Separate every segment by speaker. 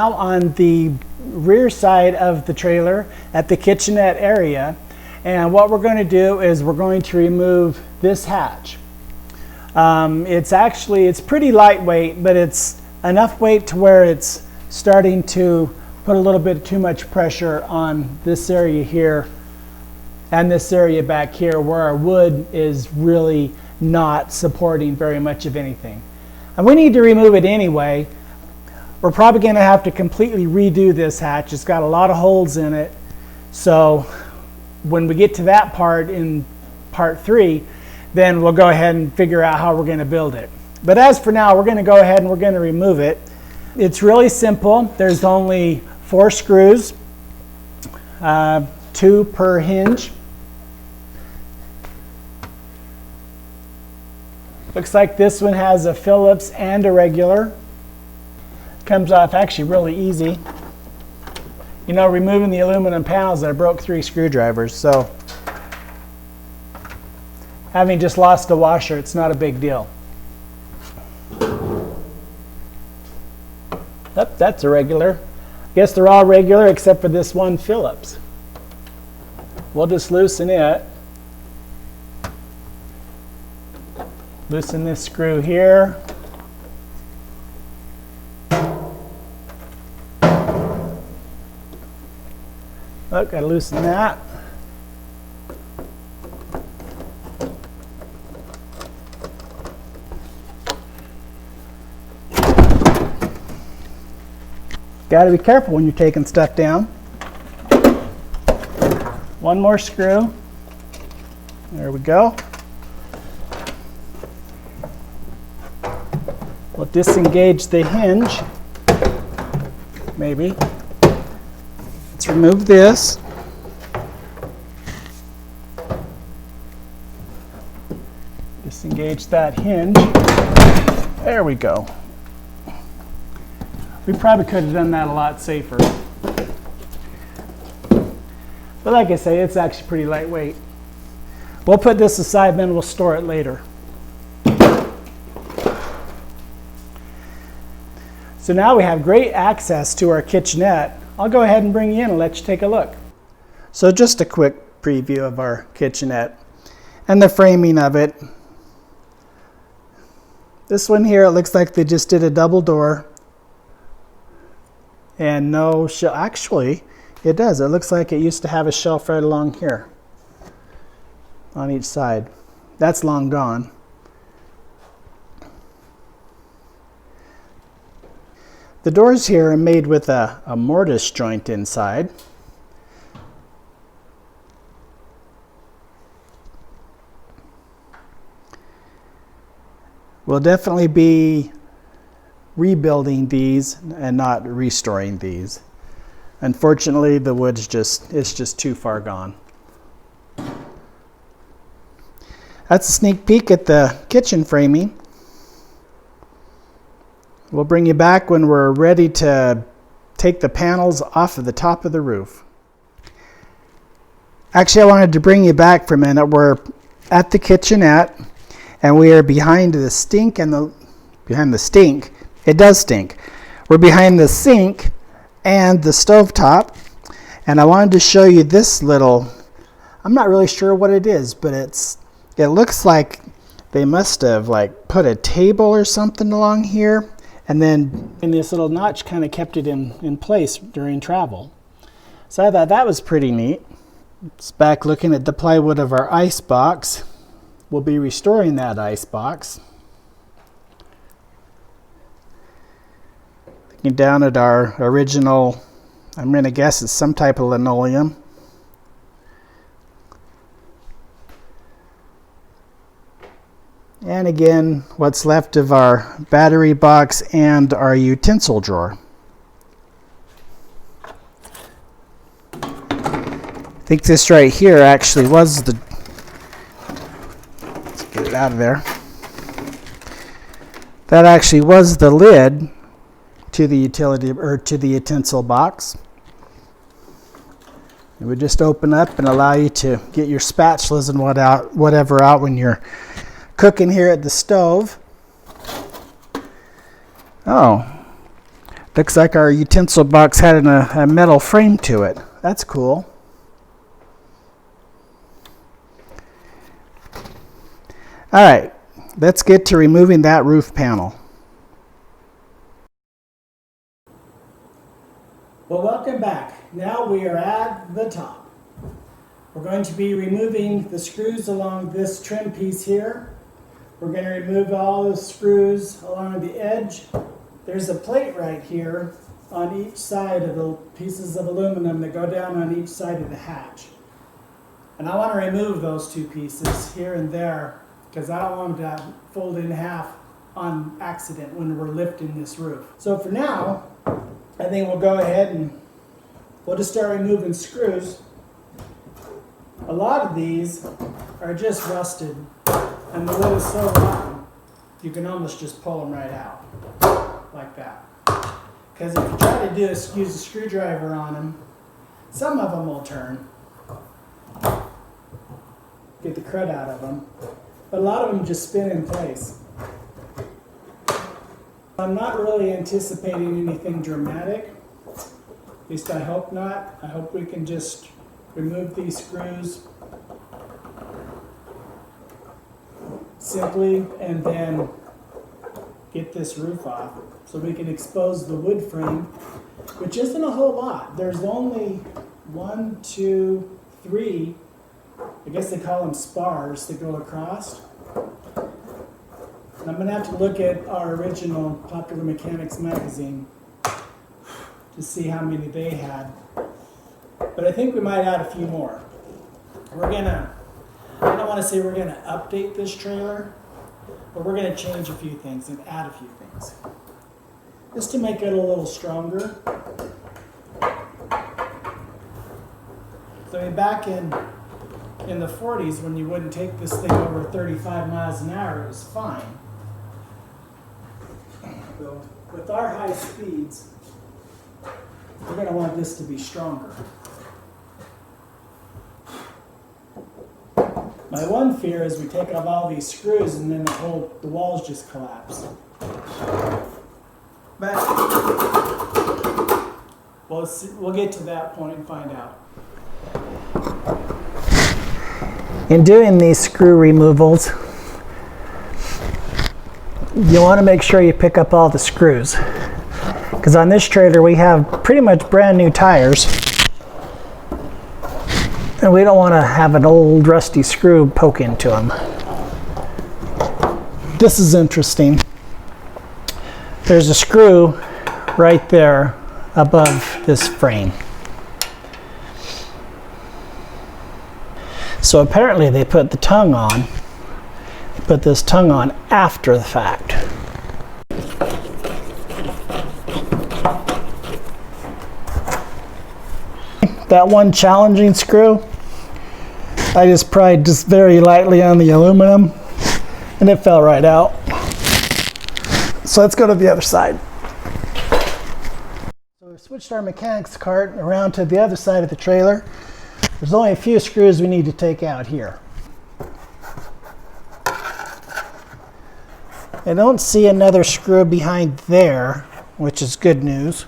Speaker 1: now on the rear side of the trailer at the kitchenette area, and what we're going to do is we're going to remove this hatch. It's pretty lightweight, but it's enough weight to where it's starting to put a little bit too much pressure on this area here and this area back here where our wood is really not supporting very much of anything. And we need to remove it anyway. We're probably going to have to completely redo this hatch. It's got a lot of holes in it. So when we get to that part in part 3, then we'll go ahead and figure out how we're going to build it. But as for now, we're going to go ahead and we're going to remove it. It's really simple. There's only 4 screws, 2 per hinge. Looks like this one has a Phillips and a regular. Comes off actually really easy. You know, removing the aluminum panels, I broke 3 screwdrivers, so having just lost a washer, it's not a big deal. Yep, that's a regular. I guess they're all regular except for this one Phillips. We'll just loosen it. Loosen this screw here. Oh, gotta loosen that. Gotta be careful when you're taking stuff down. One more screw. There we go. We'll disengage the hinge, maybe. Let's remove this. Disengage that hinge. There we go. We probably could have done that a lot safer. But like I say, it's actually pretty lightweight. We'll put this aside, then we'll store it later. So now we have great access to our kitchenette. I'll go ahead and bring you in and let you take a look. So just a quick preview of our kitchenette and the framing of it. This one here, it looks like they just did a double door and no shelf. Actually, it does. It looks like it used to have a shelf right along here on each side. That's long gone. The doors here are made with a mortise joint inside. We'll definitely be rebuilding these and not restoring these. Unfortunately, the wood's just too far gone. That's a sneak peek at the kitchen framing. We'll bring you back when we're ready to take the panels off of the top of the roof. Actually, I wanted to bring you back for a minute. We're at the kitchenette, and we are behind the sink behind the stink. It does stink. We're behind the sink and the stovetop, and I wanted to show you this little. I'm not really sure what it is, but it looks like they must have put a table or something along here. And then in this little notch kind of kept it in place during travel. So I thought that was pretty neat. It's back looking at the plywood of our ice box. We'll be restoring that ice box. Looking down at our original, I'm going to guess it's some type of linoleum. And again, what's left of our battery box and our utensil drawer. I think this right here actually was the, let's get it out of there. That actually was the lid to the utility or to the utensil box. It would just open up and allow you to get your spatulas and whatever out when you're cooking here at the stove. Oh, Looks like our utensil box had a metal frame to it. That's cool. All right, let's get to removing that roof panel. Well, welcome back. Now we are at the top. We're going to be removing the screws along this trim piece here. We're going to remove all the screws along the edge. There's a plate right here on each side of the pieces of aluminum that go down on each side of the hatch. And I want to remove those two pieces here and there because I don't want them to fold in half on accident when we're lifting this roof. So for now, I think we'll go ahead and we'll just start removing screws. A lot of these are just rusted and the wood is so rotten you can almost just pull them right out like that. Because if you try to use a screwdriver on them, some of them will turn. Get the crud out of them. But a lot of them just spin in place. I'm not really anticipating anything dramatic. At least I hope not. I hope we can just remove these screws simply and then get this roof off so we can expose the wood frame, which isn't a whole lot. There's only 1, 2, 3, I guess they call them spars that go across. And I'm going to have to look at our original Popular Mechanics magazine to see how many they had. But I think we might add a few more. I don't want to say we're going to update this trailer, but we're going to change a few things and add a few things. Just to make it a little stronger. So I mean, back in the 40s, when you wouldn't take this thing over 35 miles an hour, it was fine. So with our high speeds, we're going to want this to be stronger. My one fear is we take off all these screws and then the walls just collapse. But we'll get to that point and find out. In doing these screw removals, you want to make sure you pick up all the screws. Because on this trailer we have pretty much brand new tires. And we don't want to have an old rusty screw poke into them. This is interesting. There's a screw right there above this frame. So apparently they put the tongue on, put this tongue on after the fact. That one challenging screw, I just pried just very lightly on the aluminum and it fell right out. So let's go to the other side. So we've switched our mechanics cart around to the other side of the trailer. There's only a few screws we need to take out here. I don't see another screw behind there, which is good news.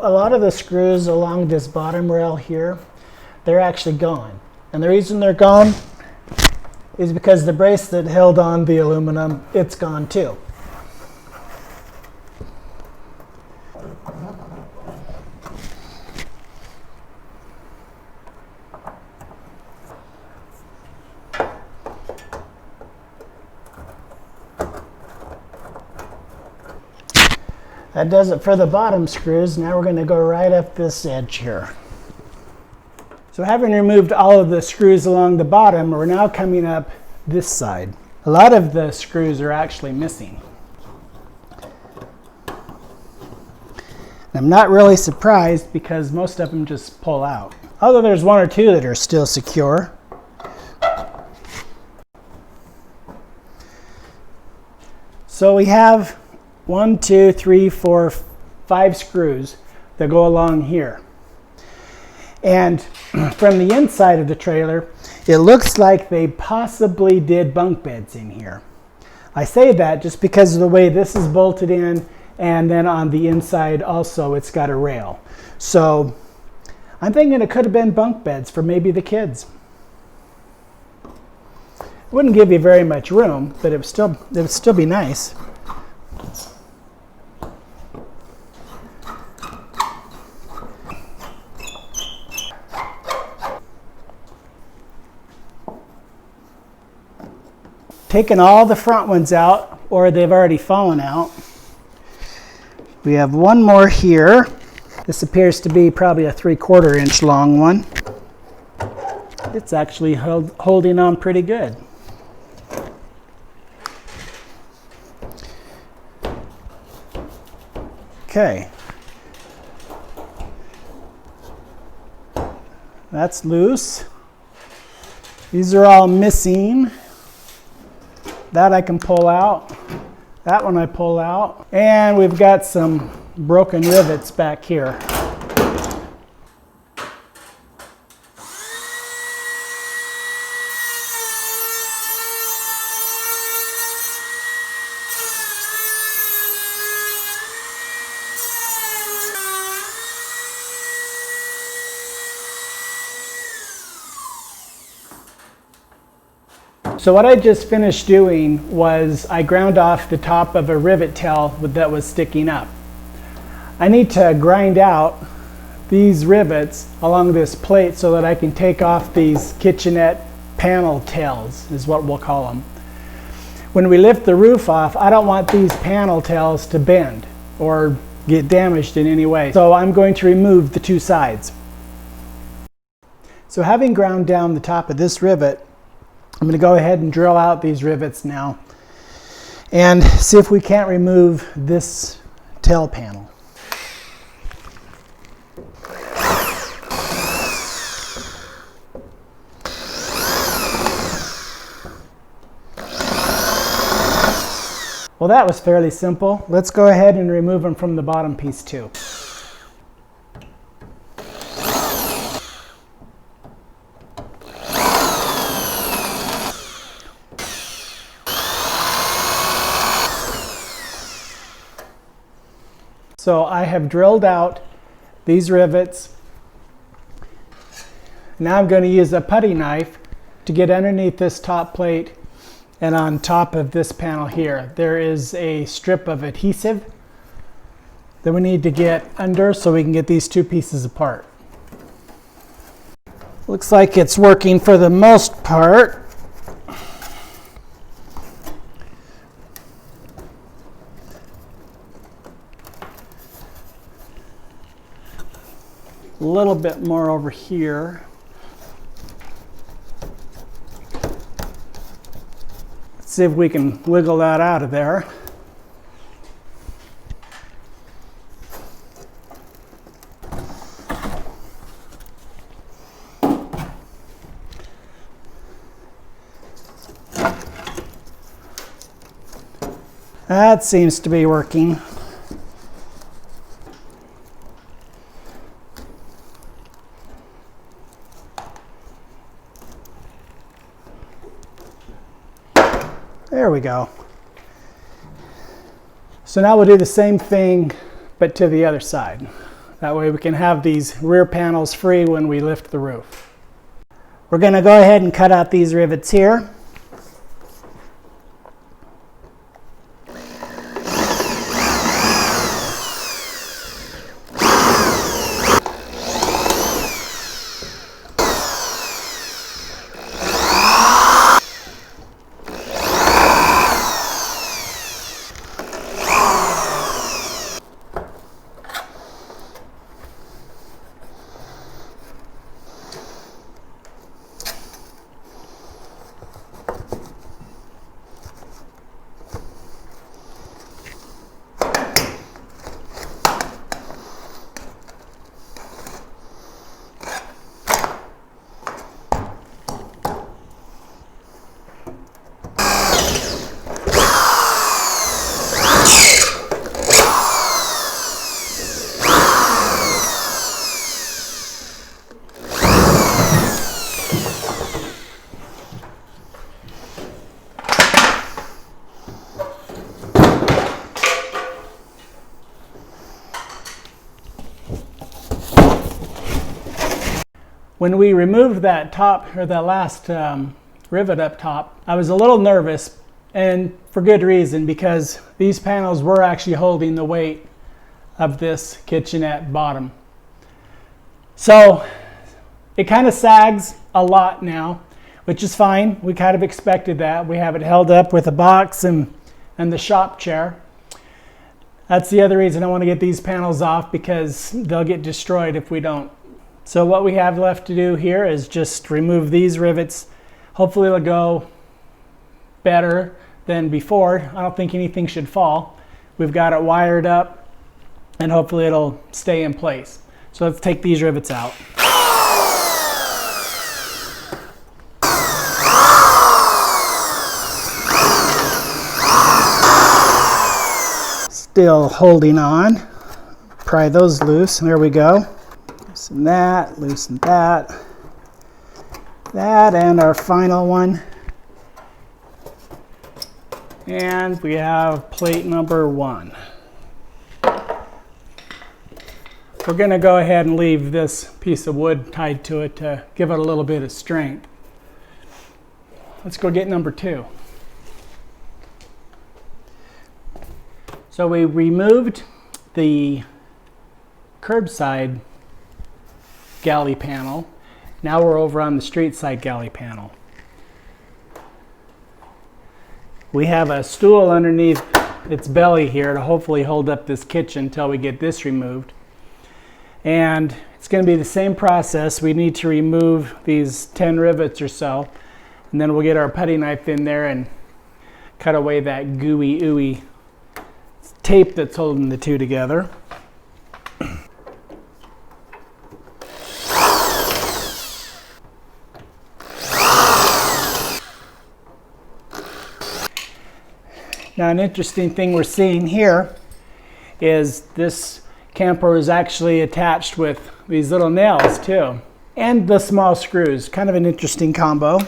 Speaker 1: A lot of the screws along this bottom rail here, they're actually gone. And the reason they're gone is because the brace that held on the aluminum, it's gone too. That does it for the bottom screws. Now we're going to go right up this edge here. So having removed all of the screws along the bottom, we're now coming up this side. A lot of the screws are actually missing. I'm not really surprised because most of them just pull out. Although there's one or two that are still secure. So we have 1, 2, 3, 4, 5 screws that go along here. And from the inside of the trailer, it looks like they possibly did bunk beds in here. I say that just because of the way this is bolted in, and then on the inside also it's got a rail. So I'm thinking it could have been bunk beds for maybe the kids. It wouldn't give you very much room, but it would still be nice. Taking all the front ones out, or they've already fallen out. We have one more here. This appears to be probably a 3/4 inch long one. It's actually holding on pretty good. Okay. That's loose. These are all missing. That I can pull out. That one I pull out. And we've got some broken rivets back here. So what I just finished doing was I ground off the top of a rivet tail that was sticking up. I need to grind out these rivets along this plate so that I can take off these kitchenette panel tails, is what we'll call them. When we lift the roof off, I don't want these panel tails to bend or get damaged in any way. So I'm going to remove the two sides. So having ground down the top of this rivet, I'm going to go ahead and drill out these rivets now and see if we can't remove this tail panel. Well, that was fairly simple. Let's go ahead and remove them from the bottom piece too. So I have drilled out these rivets. Now I'm going to use a putty knife to get underneath this top plate and on top of this panel here. There is a strip of adhesive that we need to get under so we can get these two pieces apart. Looks like it's working for the most part. A little bit more over here. Let's see if we can wiggle that out of there. That seems to be working. There we go. So now we'll do the same thing, but to the other side. That way we can have these rear panels free when we lift the roof. We're going to go ahead and cut out these rivets here. When we removed that top, or that last rivet up top, I was a little nervous, and for good reason, because these panels were actually holding the weight of this kitchenette bottom. So it kind of sags a lot now, which is fine. We kind of expected that. We have it held up with a box and the shop chair. That's the other reason I want to get these panels off, because they'll get destroyed if we don't. So what we have left to do here is just remove these rivets. Hopefully it'll go better than before. I don't think anything should fall. We've got it wired up, and hopefully it'll stay in place. So let's take these rivets out. Still holding on. Pry those loose. There we go. Loosen that, loosen that. That, and our final one. And we have plate number 1. We're going to go ahead and leave this piece of wood tied to it to give it a little bit of strength. Let's go get number 2. So we removed the curbside galley panel. Now we're over on the street side galley panel. We have a stool underneath its belly here to hopefully hold up this kitchen until we get this removed. And it's going to be the same process. We need to remove these 10 rivets or so, and then we'll get our putty knife in there and cut away that gooey, ooey tape that's holding the two together. Now, an interesting thing we're seeing here is this camper is actually attached with these little nails too, and the small screws. Kind of an interesting combo.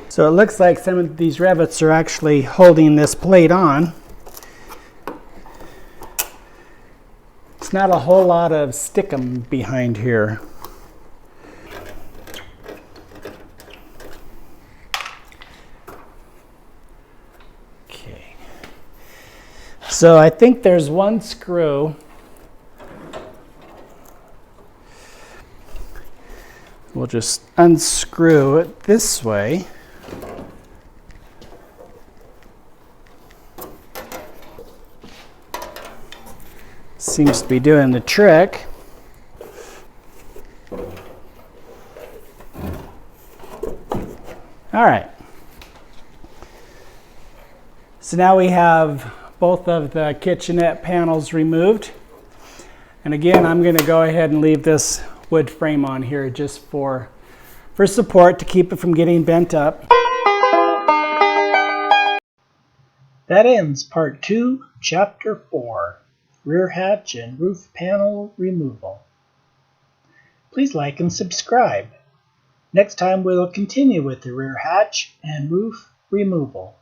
Speaker 1: So it looks like some of these rivets are actually holding this plate on. It's not a whole lot of stickum behind here. Okay. So I think there's one screw. We'll just unscrew it this way. Seems to be doing the trick. All right. So now we have both of the kitchenette panels removed. And again, I'm going to go ahead and leave this wood frame on here just for support to keep it from getting bent up. That ends part 2, chapter 4. Rear hatch and roof panel removal. Please like and subscribe. Next time we'll continue with the rear hatch and roof removal.